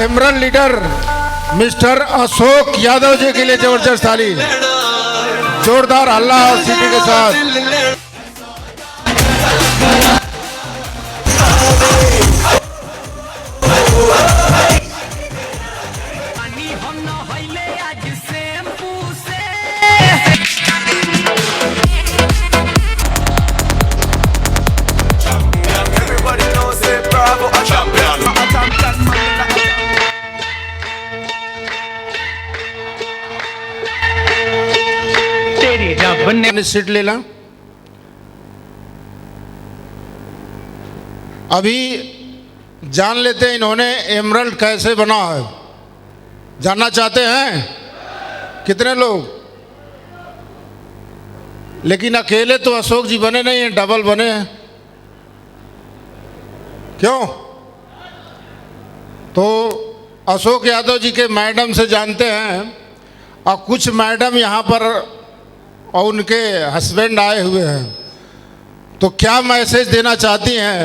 Emerald leader mister Ashok Yadav ji के लिए जबरदस्त ताली, जोरदार हल्ला और सीटी के साथ। सीट ले ला। अभी जान लेते हैं इन्होंने एमरल्ड कैसे बना है। जानना चाहते हैं कितने लोग? लेकिन अकेले तो अशोक जी बने नहीं हैं, डबल बने हैं। क्यों? तो अशोक यादव जी के मैडम से जानते हैं, और कुछ मैडम यहाँ पर और उनके हस्बैंड आए हुए हैं, तो क्या मैसेज देना चाहती हैं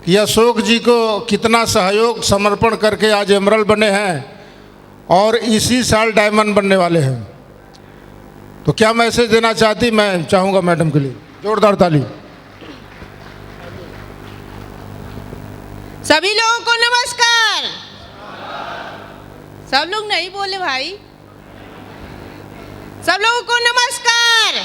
कि अशोक जी को कितना सहयोग समर्पण करके आज एमरल्ड बने हैं और इसी साल डायमंड बनने वाले हैं। तो क्या मैसेज देना चाहती? मैं चाहूँगा मैडम के लिए जोरदार ताली। सभी लोगों को नमस्कार। सब लोग नहीं बोले भाई। सब लोगों को नमस्कार।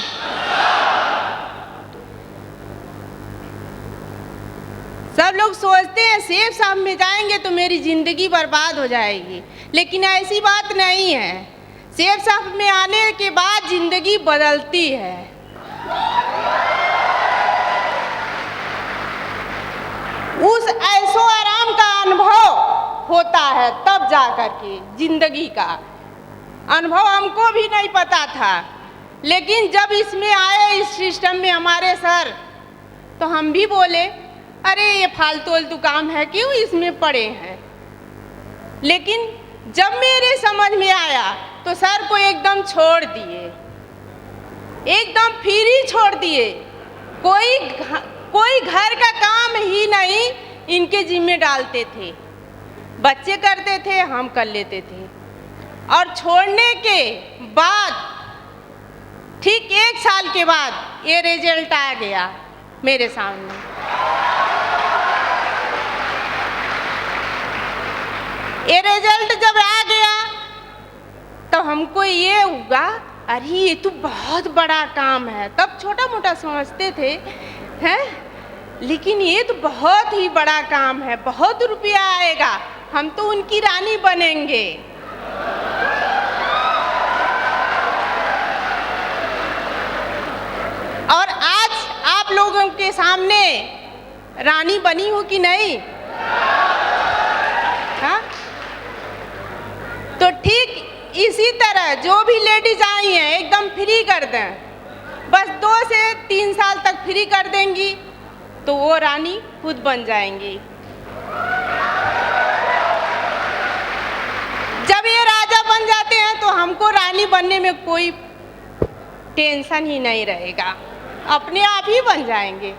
सब लोग सोचते हैं सेफ साहब में जाएंगे तो मेरी जिंदगी बर्बाद हो जाएगी, लेकिन ऐसी बात नहीं है। सेफ साहब में आने के बाद जिंदगी बदलती है। उस ऐशो आराम का अनुभव होता है, तब जाकर के जिंदगी का अनुभव हमको भी नहीं पता था, लेकिन जब इसमें आए इस सिस्टम में हमारे सर, तो हम भी बोले अरे ये फालतू काम है, क्यों इसमें पड़े हैं। लेकिन जब मेरे समझ में आया तो सर को एकदम छोड़ दिए, एकदम फ्री छोड़ दिए। कोई घर का काम ही नहीं इनके जिम्मे डालते थे। बच्चे करते थे, हम कर लेते थे। और छोड़ने के बाद ठीक 1 साल के बाद ये रिजल्ट आ गया मेरे सामने। ये रिजल्ट जब आ गया तो हमको ये हुआ, अरे ये तो बहुत बड़ा काम है। तब छोटा मोटा समझते थे हैं, लेकिन ये तो बहुत ही बड़ा काम है, बहुत रुपया आएगा, हम तो उनकी रानी बनेंगे। और आज आप लोगों के सामने रानी बनी हूँ कि नहीं? हाँ? तो ठीक इसी तरह जो भी लेडीज आई हैं एकदम फ्री कर दें, बस 2 से 3 साल तक फ्री कर देंगी तो वो रानी खुद बन जाएंगी। जब ये राजा बन जाते हैं तो हमको रानी बनने में कोई टेंशन ही नहीं रहेगा, अपने आप ही बन जाएंगे।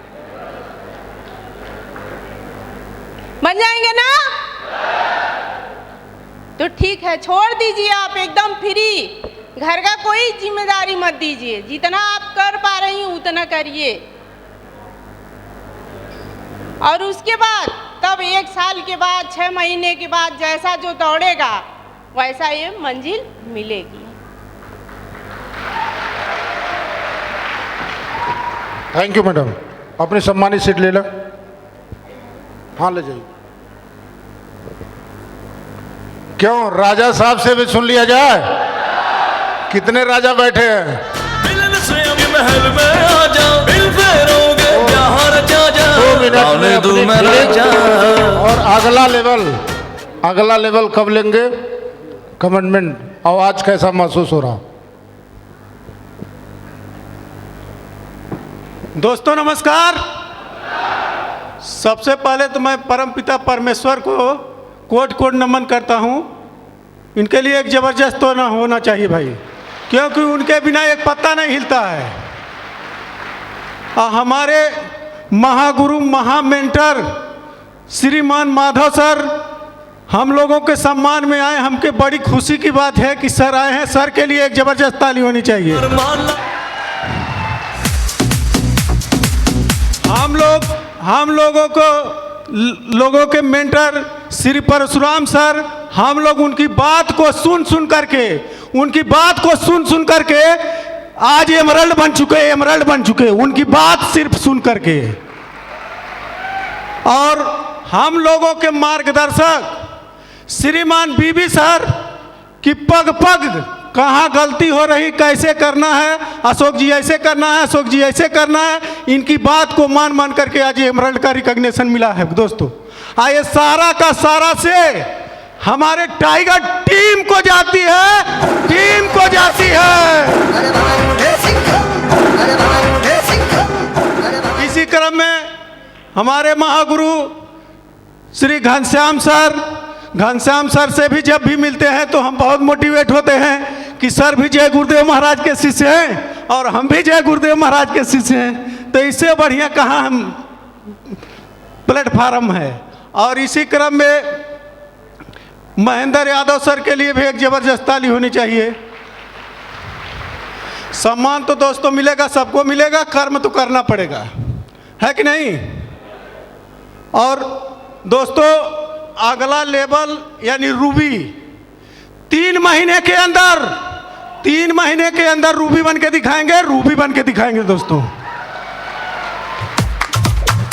बन जाएंगे ना? तो ठीक है, छोड़ दीजिए आप एकदम फ्री। घर का कोई जिम्मेदारी मत दीजिए, जितना आप कर पा रही हैं उतना करिए। और उसके बाद तब 1 साल के बाद 6 महीने के बाद जैसा जो दौड़ेगा वैसा ये मंजिल मिलेगी। Thank you madam. अपनी सम्मानित सीट ले लो। हाँ ले जाइए। क्यों, राजा साहब से भी सुन लिया जाए? कितने राजा बैठे हैं? महल में आ जा, बिल फेरोगे, जहां रचा जा, 2 मिनट में राजा। और अगला लेवल कब लेंगे? कमिटमेंट। आवाज कैसा महसूस हो रहा? दोस्तों नमस्कार। सबसे पहले तो मैं परमपिता परमेश्वर को कोट कोट नमन करता हूँ। इनके लिए एक ज़बरदस्त तो ना होना चाहिए भाई, क्योंकि उनके बिना एक पत्ता नहीं हिलता है। हमारे महागुरु महामेंटर श्रीमान माधव सर हम लोगों के सम्मान में आए, हमके बड़ी खुशी की बात है कि सर आए हैं। सर के लिए एक जबरदस्त ताली होनी चाहिए। हम लोगों के मेंटर श्री परशुराम सर, हम लोग उनकी बात को सुन करके आज एमरल्ड बन चुके उनकी बात सिर्फ सुन करके। और हम लोगों के मार्गदर्शक श्रीमान बीबी सर कि पग पग कहाँ गलती हो रही, कैसे करना है, अशोक जी ऐसे करना है, अशोक जी ऐसे करना है, इनकी बात को मान करके आज एमरल्ड का रिकॉग्निशन मिला है दोस्तों। ये सारा का सारा से हमारे टाइगर टीम को जाती है। इसी क्रम में हमारे महागुरु श्री घनश्याम सर से भी जब भी मिलते हैं तो हम बहुत मोटिवेट होते हैं कि सर भी जय गुरुदेव महाराज के शिष्य हैं और हम भी जय गुरुदेव महाराज के शिष्य हैं। तो इससे बढ़िया कहाँ हम प्लेटफार्म है। और इसी क्रम में महेंद्र यादव सर के लिए भी एक जबरदस्त ताली होनी चाहिए। सम्मान तो दोस्तों मिलेगा, सबको मिलेगा, कर्म तो करना पड़ेगा, है कि नहीं। और दोस्तों अगला लेवल यानी रूबी 3 महीने के अंदर रूबी बन के दिखाएंगे दोस्तों।